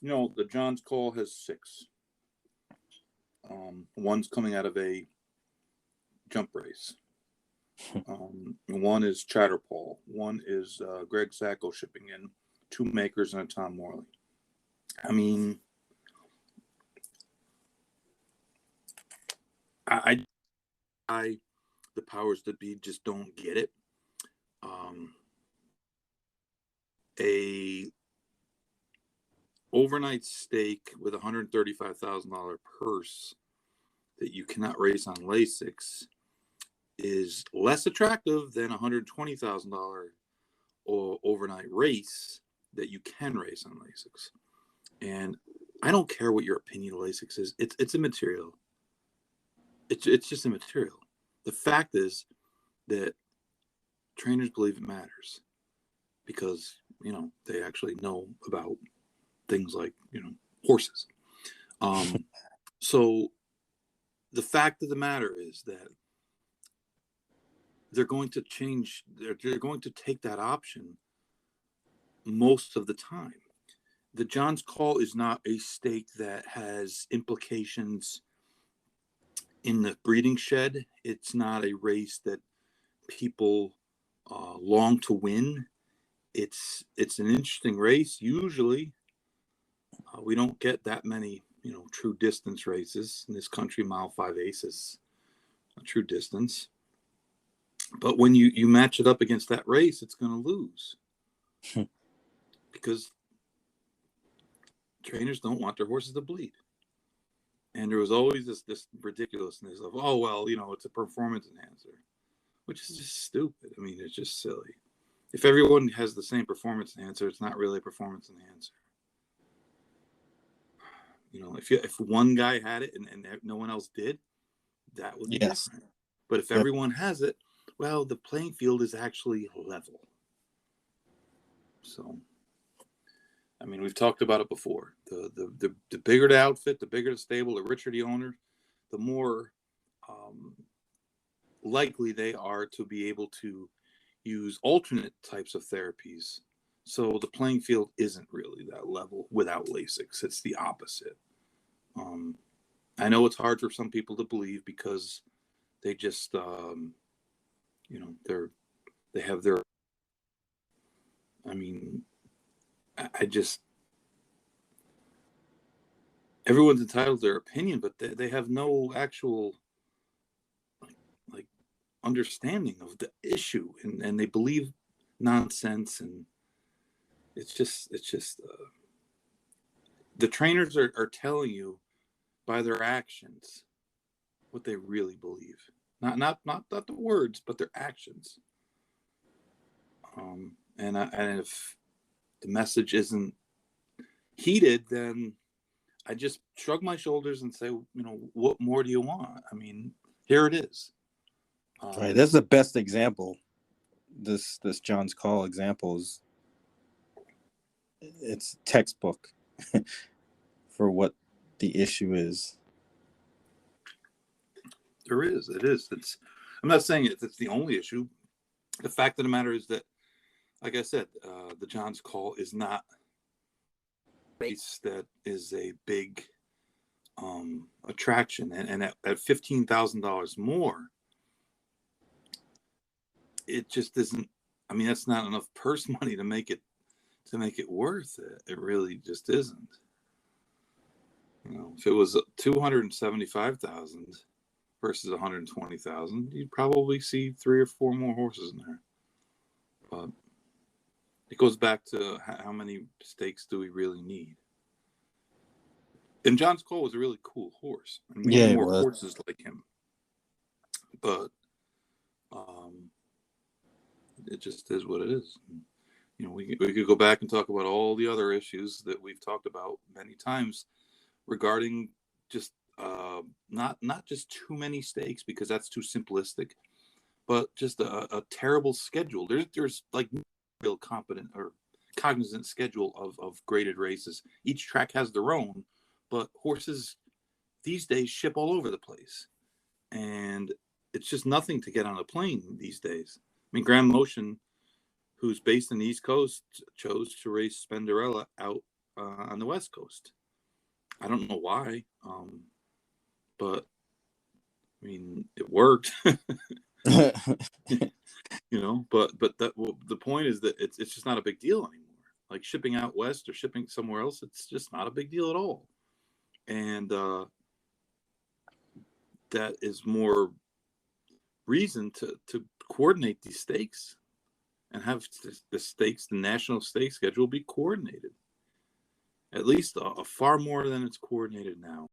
The John's Call has six. One's coming out of a jump race. One is Chatterpaul. One is Greg Sacco shipping in, two makers and a Tom Morley. I mean, I the powers that be just don't get it. A overnight stake with $135,000 purse that you cannot race on Lasix is less attractive than $120,000 overnight race that you can race on Lasix. And I don't care what your opinion of Lasix is. It's immaterial. It's just immaterial. The fact is that trainers believe it matters because, they actually know about things like, horses. So the fact of the matter is that they're going to change, they're going to take that option most of the time. The John's Call is not a stake that has implications in the breeding shed. It's not a race that people long to win. It's an interesting race. Usually, we don't get that many, true distance races in this country. Mile 5/8 is a true distance. But when you match it up against that race, it's going to lose because trainers don't want their horses to bleed. And there was always this ridiculousness of, oh, well, it's a performance enhancer, which is just stupid. I mean, it's just silly. If everyone has the same performance enhancer, it's not really a performance enhancer. If one guy had it and no one else did, that would be different. But if everyone has it, well, the playing field is actually level. So, I mean, we've talked about it before. The bigger the outfit, the bigger the stable, the richer the owner, the more likely they are to be able to use alternate types of therapies. So the playing field isn't really that level without Lasix. It's the opposite. I know it's hard for some people to believe because they just, they have their, everyone's entitled to their opinion, but they have no actual like understanding of the issue, and they believe nonsense, and it's just the trainers are telling you by their actions what they really believe, not the words, but their actions. And if the message isn't heeded, then I just shrug my shoulders and say, what more do you want? I mean, here it is. Right. That's the best example. This John's Call example is, it's textbook for what the issue is. There is. It is. I'm not saying it's the only issue. The fact of the matter is that, like I said, the John's Call is not a race that is a big attraction, and at $15,000 more, it just isn't. I mean, that's not enough purse money to make it worth it. It really just isn't. If it was 275,000 versus 120,000, you'd probably see 3 or 4 more horses in there. But it goes back to how many stakes do we really need? And John's Cole was a really cool horse. And we need more horses like him. But it just is what it is. We could go back and talk about all the other issues that we've talked about many times regarding just not just too many stakes, because that's too simplistic, but just a terrible schedule. There's like real competent or cognizant schedule of graded races. Each track has their own, but horses these days ship all over the place, and it's just nothing to get on a plane these days. I mean, Grand Motion, who's based in the East Coast, chose to race Spenderella out on the West Coast. I don't know why, but I mean, it worked. But the point is that it's just not a big deal anymore. Like shipping out west or shipping somewhere else, it's just not a big deal at all. And that is more reason to coordinate these stakes and have the national stake schedule be coordinated, at least a far more than it's coordinated now.